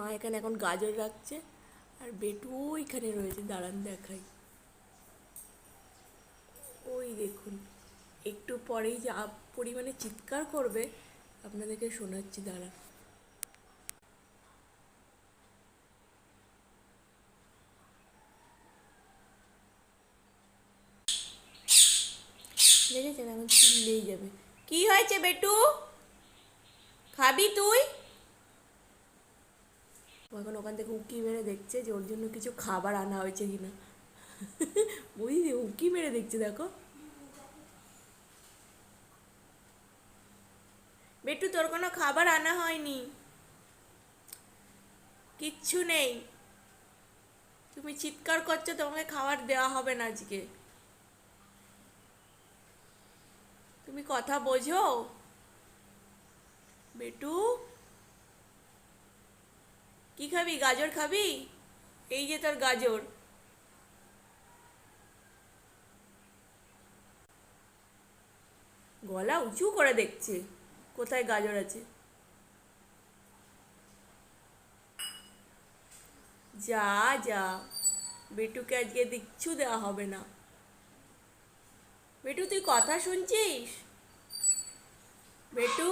মা এখানে এখন গাজর রাখছে আর বেটু ওইখানে রয়েছে, দাঁড়ান দেখাই। ওই দেখুন, একটু পরেই যে পরিমাণে চিৎকার করবে আপনাদেরকে শোনাচ্ছি, দাঁড়ান। দেখেছেন, এখন চিল্লেই যাবে। কি হয়েছে বেটু, খাবি তুই? এখন ওখান থেকে উঁকি মেরে দেখছে যে ওর জন্য কিছু খাবার আনা হয়েছে কিনা। বুঝলি, উঁকি মেরে দেখছে, দেখো। বেটু, তোর কোনো খাবার আনা হয়নি, কিচ্ছু নেই। তুমি চিৎকার করছো, তোমাকে খাবার দেওয়া হবে না আজকে। তুমি কথা বোঝো বেটু? কি খাবি, গাজর খাবি? এই যে তোর গাজর। গলা উঁচু করে দেখছে কোথায় গাজর আছে। যা যা, বেটুকে আজকে কিচ্ছু দেওয়া হবে না। বেটু, তুই কথা শুনছিস? বেটু,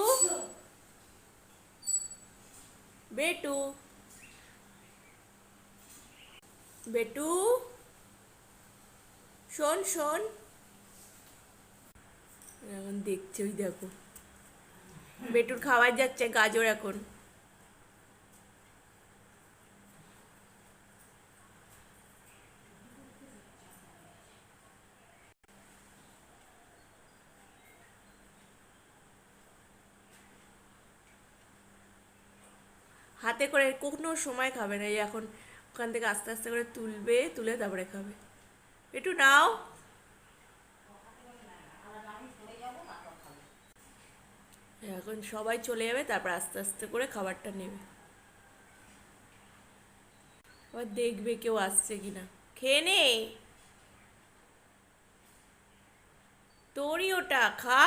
বেটু, বেটু, শোন শোন। এখন দেখছে, ওই দেখো বেটুর খাবার যাচ্ছে গাজর এখন। হাতে করে কোনো সময় খাবে না, এই এখন ওখান থেকে আস্তে আস্তে করে তুলবে, তুলে তারপরে খাবে। একটু নাও। এখন সবাই চলে যাবে, তারপর আস্তে আস্তে করে খাবারটা নেবে। আবার দেখবে কেউ আসছে কিনা। খেয়ে নে, তোরই ওটা, খা।